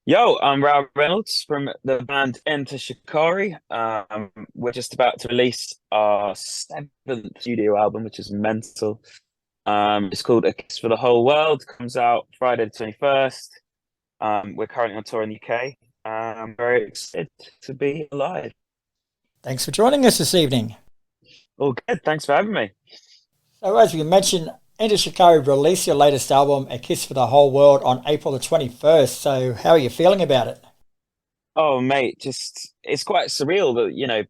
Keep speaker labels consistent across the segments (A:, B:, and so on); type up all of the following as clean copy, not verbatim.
A: Yo, I'm Rou Reynolds from the band Enter Shikari. We're just about to release our seventh studio album, which is mental. It's called A Kiss for the Whole World. Comes out Friday the 21st. We're currently on tour in the UK. I'm very excited to be alive.
B: Thanks for joining us this evening.
A: All good. Thanks for having me.
B: So, as we mentioned, Enter Shikari released your latest album, A Kiss for the Whole World, on April the 21st. So, how are you feeling about it?
A: Oh, mate, just it's quite surreal that,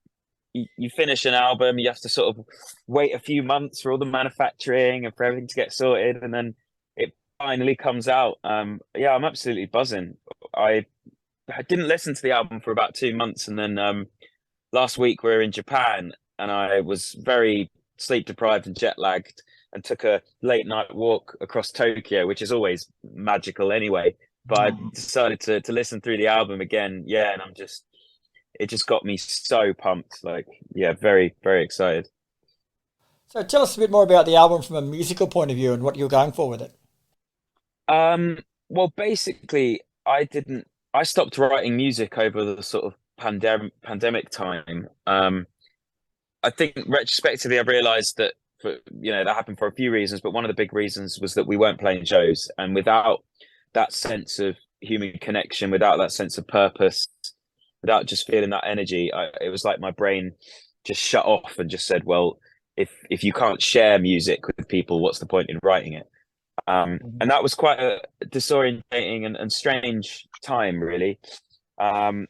A: you finish an album, you have to sort of wait a few months for all the manufacturing and for everything to get sorted, and then it finally comes out. Yeah, I'm absolutely buzzing. I I didn't listen to the album for about 2 months, and then last week we were in Japan, and I was very sleep deprived and jet lagged, and took a late night walk across Tokyo, which is always magical anyway. But I decided to listen through the album again, yeah, and it just got me so pumped. Like, yeah, very, very excited.
B: So, tell us a bit more about the album from a musical point of view and what you're going for with it.
A: Well, basically, I stopped writing music over the sort of pandemic time. I think retrospectively, I realized that that happened for a few reasons, but one of the big reasons was that we weren't playing shows, and without that sense of human connection, without that sense of purpose, without just feeling that energy, it was like my brain just shut off and just said, "Well, if you can't share music with people, what's the point in writing it?" And that was quite a disorientating and strange time, really. Um,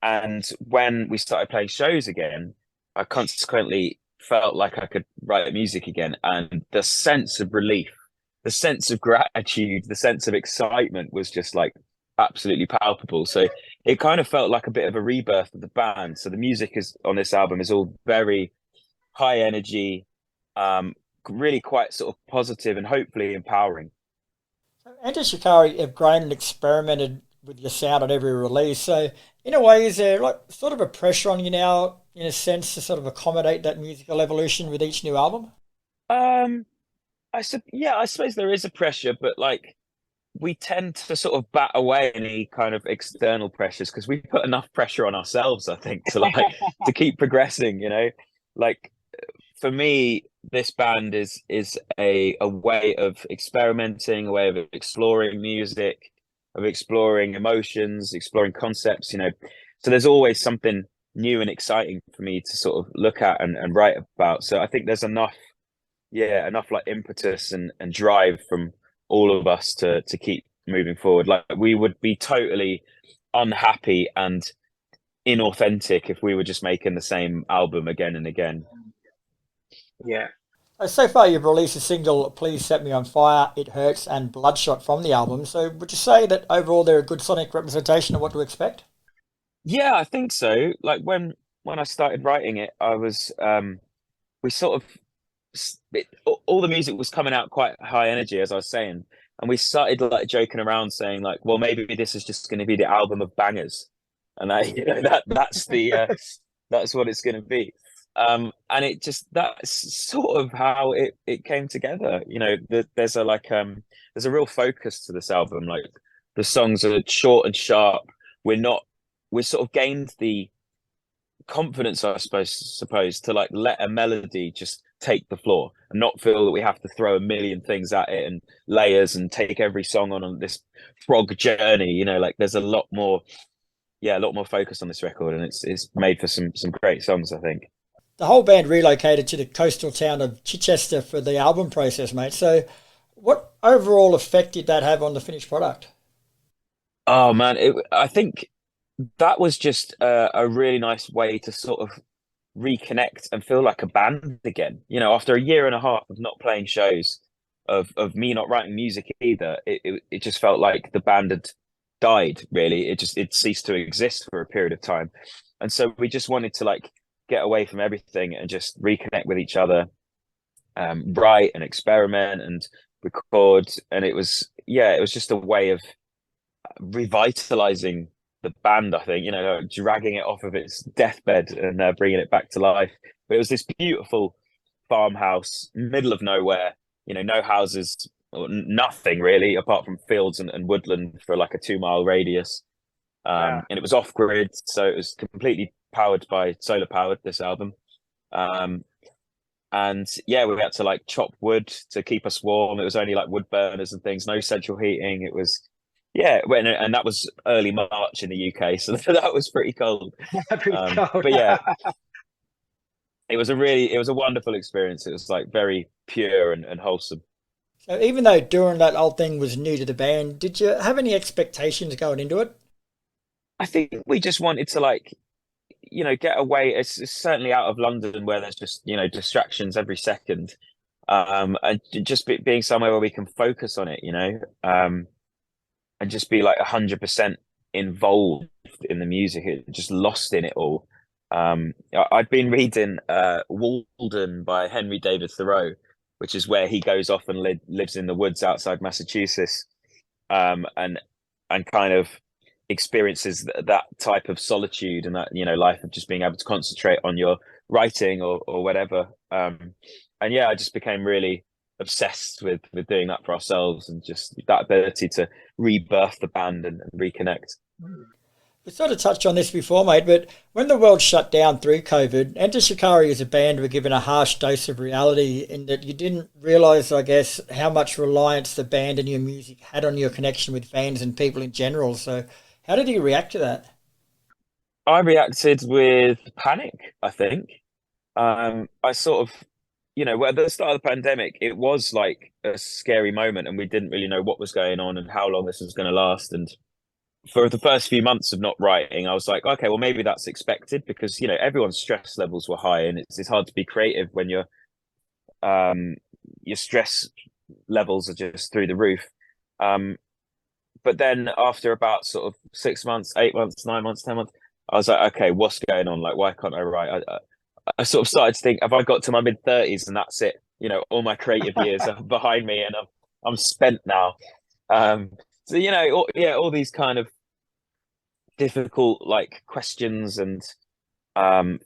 A: and when we started playing shows again, I consequently felt like I could write music again. And the sense of relief, the sense of gratitude, the sense of excitement was just like absolutely palpable. So it kind of felt like a bit of a rebirth of the band. So the music is on this album is all very high energy, really quite sort of positive and hopefully empowering.
B: So, Enter Shikari have grown and experimented with your sound on every release. So, in a way, is there like sort of a pressure on you now, in a sense, to sort of accommodate that musical evolution with each new album?
A: Um, yeah, I suppose there is a pressure, but like we tend to sort of bat away any kind of external pressures because we put enough pressure on ourselves, I think, to like to keep progressing, Like for me, this band is a way of experimenting, a way of exploring music, of exploring emotions, exploring concepts, So there's always something new and exciting for me to sort of look at and write about. So I think there's enough, yeah, enough like impetus and drive from all of us to keep moving forward. Like we would be totally unhappy and inauthentic if we were just making the same album again and again. Yeah.
B: So far, you've released a single, Please Set Me on Fire, It Hurts, and Bloodshot from the album. So, would you say that overall they're a good sonic representation of what to expect?
A: Yeah, I think so. Like when I started writing it, I was we sort of all the music was coming out quite high energy, as I was saying, and we started like joking around saying like, well, maybe this is just going to be the album of bangers, and I, that's the that's what it's going to be. And it just that's sort of how it came together. There's there's a real focus to this album. Like the songs are short and sharp. We're not we sort of gained the confidence, I suppose, to like let a melody just take the floor and not feel that we have to throw a million things at it and layers and take every song on this frog journey. Like there's a lot more, yeah, a lot more focus on this record, and it's made for some great songs, I think.
B: The whole band relocated to the coastal town of Chichester for the album process, mate. So, what overall effect did that have on the finished product?
A: Oh man, I think that was just a really nice way to sort of reconnect and feel like a band again. After a year and a half of not playing shows, of me not writing music either, it just felt like the band had died. Really, it ceased to exist for a period of time, and so we just wanted to like get away from everything and just reconnect with each other, write and experiment and record. And it was just a way of revitalizing the band, I think, dragging it off of its deathbed and bringing it back to life. But it was this beautiful farmhouse, middle of nowhere, no houses or nothing really, apart from fields and woodland for like a 2 mile radius.
C: Yeah.
A: And it was off grid, so it was completely powered by solar powered. This album, um, and yeah, we had to like chop wood to keep us warm. It was only like wood burners and things, no central heating. It was and that was early March in the UK, so that was pretty cold.
C: Pretty cold.
A: But yeah, it was a wonderful experience. It was like very pure and wholesome.
B: So even though doing that whole thing was new to the band, did you have any expectations going into it?
A: I think we just wanted to like get away. It's certainly out of London where there's just distractions every second, and just being somewhere where we can focus on it, and just be like 100% involved in the music, just lost in it all. I'd been reading Walden by Henry David Thoreau, which is where he goes off and lives in the woods outside Massachusetts, and kind of experiences that type of solitude and that life of just being able to concentrate on your writing or whatever. And yeah, I just became really obsessed with doing that for ourselves and just that ability to rebirth the band and reconnect.
B: We sort of touched on this before, mate, but when the world shut down through COVID, Enter Shikari as a band were given a harsh dose of reality in that you didn't realise, I guess, how much reliance the band and your music had on your connection with fans and people in general. So how did you react to that?
A: I reacted with panic, I think. I sort of, well, at the start of the pandemic, it was like a scary moment and we didn't really know what was going on and how long this was going to last. And for the first few months of not writing, I was like, okay, well, maybe that's expected because, everyone's stress levels were high and it's hard to be creative when your stress levels are just through the roof. But then after about sort of 6 months, 8 months, 9 months, 10 months, I was like, okay, what's going on? Like, why can't I write? I sort of started to think, have I got to my mid-30s and that's it? All my creative years are behind me and I'm spent now. So all these kind of difficult like questions and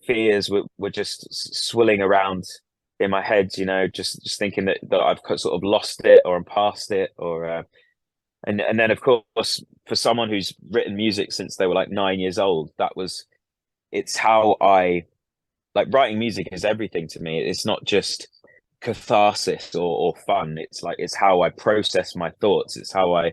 A: fears were just swirling around in my head. Just thinking that I've sort of lost it or I'm past it or and then of course for someone who's written music since they were like 9 years old, it's how I like writing music is everything to me. It's not just catharsis or fun. It's how I process my thoughts. It's how I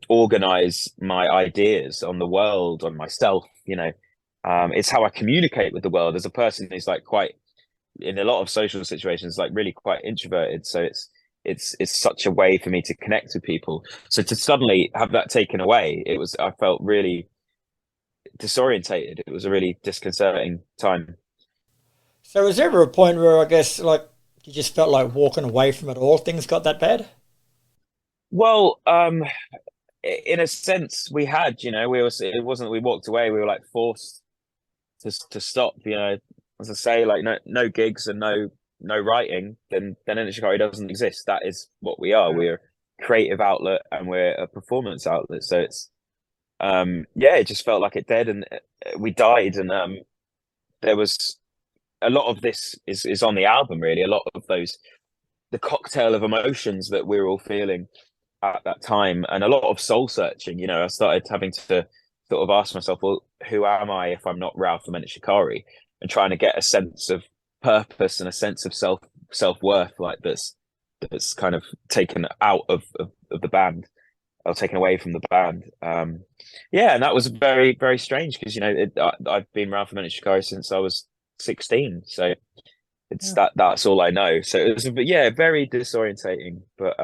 A: organize my ideas on the world, on myself. It's how I communicate with the world as a person who's like quite in a lot of social situations, like really quite introverted. So it's such a way for me to connect with people. So to suddenly have that taken away, I felt really disorientated. It was a really disconcerting time.
B: So was there ever a point where I guess like you just felt like walking away from it all? Things got that bad?
A: Well, in a sense, we had. It wasn't that we walked away. We were like forced to stop. As I say, like no gigs and no writing. Then Enter Shikari doesn't exist. That is what we are. We're a creative outlet and we're a performance outlet. So it's it just felt like it dead and we died. And there was a lot of this is on the album. Really, a lot of the cocktail of emotions that we were all feeling at that time and a lot of soul searching. I started having to sort of ask myself, well, who am I if I'm not Ralph from Enter Shikari, and trying to get a sense of purpose and a sense of self-worth like that's kind of taken out of the band or taken away from the band. And that was very, very strange because I've been Ralph from Enter Shikari since I was 16, so it's that's all I know. So it was very disorientating, but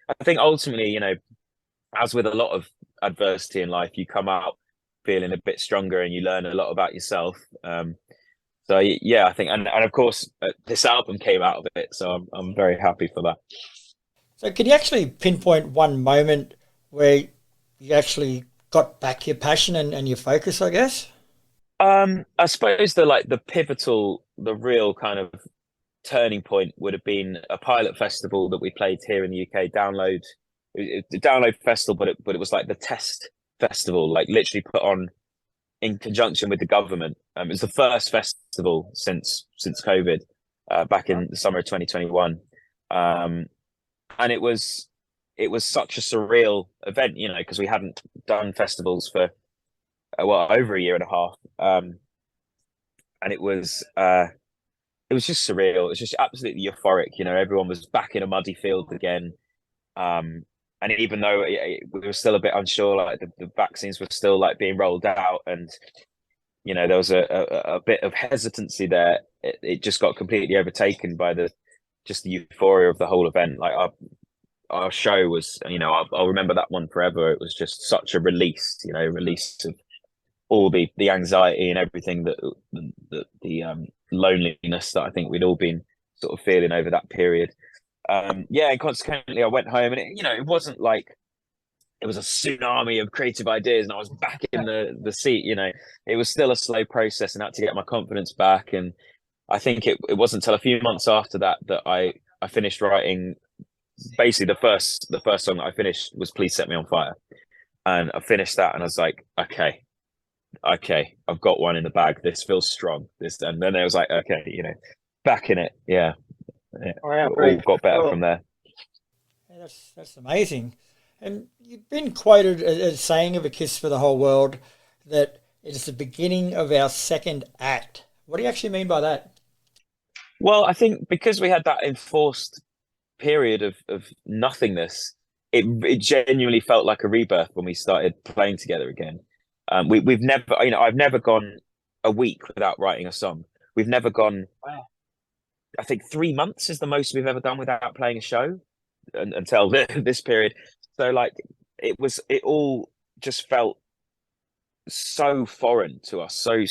A: I think ultimately, as with a lot of adversity in life, you come out feeling a bit stronger and you learn a lot about yourself. So I think, and of course, this album came out of it, so I'm very happy for that.
B: So can you actually pinpoint one moment where you actually got back your passion and your focus, I guess?
A: I suppose the real kind of turning point would have been a pilot festival that we played here in the UK. The Download Festival, but it was like the test festival, like literally put on in conjunction with the government. It was the first festival since COVID, back in the summer of 2021, and it was such a surreal event, because we hadn't done festivals for well, over a year and a half. And it was just surreal. It was just absolutely euphoric. You know, everyone was back in a muddy field again. And even though we were still a bit unsure, like the vaccines were still like being rolled out, and you know there was a bit of hesitancy there. It just got completely overtaken by just the euphoria of the whole event. Like our show was, you know, I'll remember that one forever. It was just such a release, you know, release of all the anxiety and everything that the loneliness that I think we'd all been sort of feeling over that period. Yeah, and consequently, I went home, and it wasn't like it was a tsunami of creative ideas, and I was back in the seat. You know, it was still a slow process, and I had to get my confidence back. And I think it wasn't until a few months after that I finished writing. Basically, the first song that I finished was "Please Set Me on Fire," and I finished that, and I was like, okay, I've got one in the bag. This feels strong. And then I was like, okay, you know, back in it. Yeah. All got better from there.
B: Yeah, that's amazing. And you've been quoted as saying of A Kiss for the Whole World that it is the beginning of our second act. What do you actually mean by that?
A: Well, I think because we had that enforced period of nothingness, it genuinely felt like a rebirth when we started playing together again. We've never, you know, I've never gone a week without writing a song. We've never gone. Wow. I think 3 months is the most we've ever done without playing a show until this period. So like it all just felt so foreign to us, so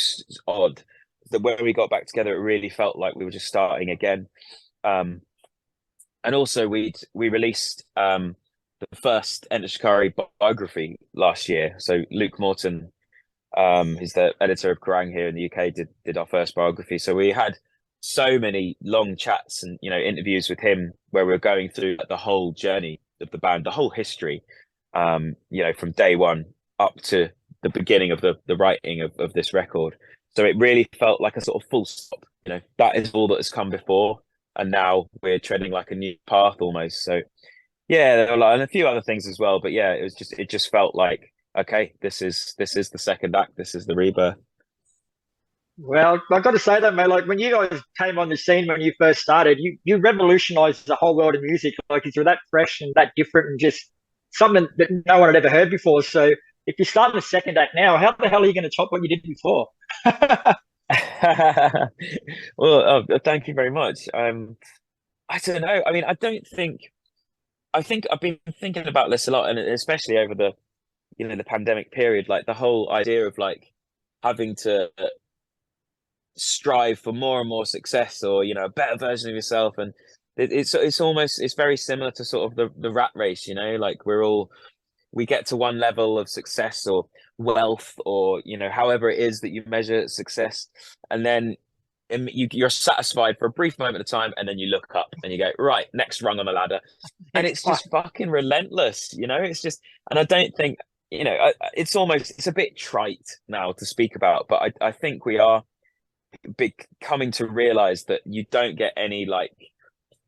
A: odd that when we got back together, it really felt like we were just starting again. And also we released the first Enter Shikari biography last year. So Luke Morton, who's the editor of Kerrang here in the UK, did our first biography. So we had so many long chats and, you know, interviews with him where we were going through the whole journey of the band, the whole history, you know, from day one up to the beginning of the writing of this record. So it really felt like a sort of full stop. You know, that is all that has come before, and now we're treading like a new path almost. So yeah, there were and a few other things as well, but yeah, it just felt like, okay, this is the second act, this is the rebirth.
C: Well, I've got to say that, mate, like when you guys came on the scene when you first started, you revolutionized the whole world of music. Like you were that fresh and that different and just something that no one had ever heard before. So if you're starting the second act now, how the hell are you going to top what you did before?
A: Well, thank you very much. I don't know. I mean, I think I've been thinking about this a lot, and especially over the pandemic period, like the whole idea of like having to strive for more and more success, or, you know, a better version of yourself. And it's very similar to sort of the rat race, you know, like we get to one level of success or wealth, or, you know, however it is that you measure success, and then you're satisfied for a brief moment of time, and then you look up and you go, right, next rung on the ladder. And it's just fucking relentless, you know. It's just, and I don't think, you know, it's a bit trite now to speak about, but I think we are coming to realize that you don't get any like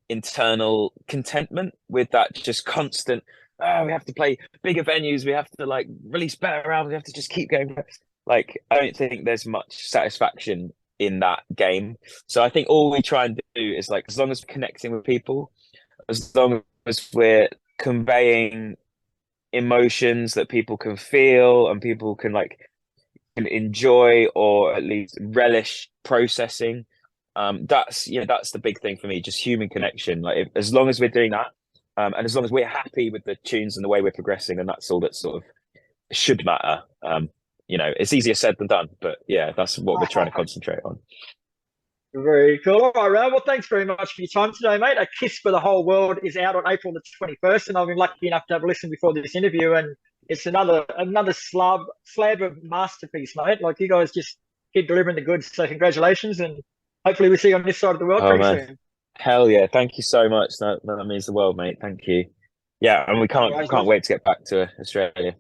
A: internal contentment with that just constant, we have to play bigger venues, we have to like release better albums, we have to just keep going. Like, I don't think there's much satisfaction in that game. So I think all we try and do is, like, as long as we're connecting with people, as long as we're conveying emotions that people can feel and people can like enjoy, or at least relish processing, that's the big thing for me, just human connection. Like, as long as we're doing that, and as long as we're happy with the tunes and the way we're progressing, then that's all that sort of should matter. You know, it's easier said than done, but yeah, that's what we're trying to concentrate on.
C: Very cool. All right, Rou. Well, thanks very much for your time today, mate. A Kiss for the Whole World is out on April the 21st, and I've been lucky enough to have a listen before this interview, and it's another slab of masterpiece, mate. Like, you guys just keep delivering the goods. So congratulations, and hopefully we see you on this side of the world pretty soon.
A: Hell yeah! Thank you so much. That means the world, mate. Thank you. Yeah, and we can't wait to get back to Australia.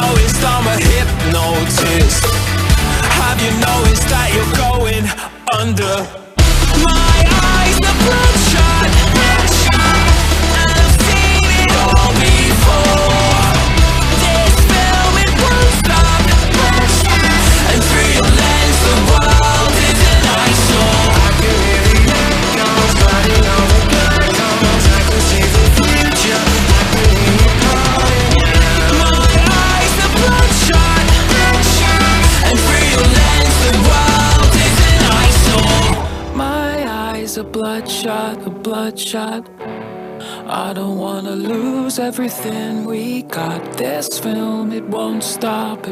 D: noticed I'm a hypnotist? Have you noticed that you're going under? My eyes are bloodshot, and I've seen it all before. This film, it won't stop, and through your lens the world is an eyesore. I can hear the echoes fighting over black holes. I can see the future, I can hear you calling. My eyes are bloodshot, and through your lens the world is an eyesore. My eyes are bloodshot. I don't wanna lose everything we got. This film, it won't stop.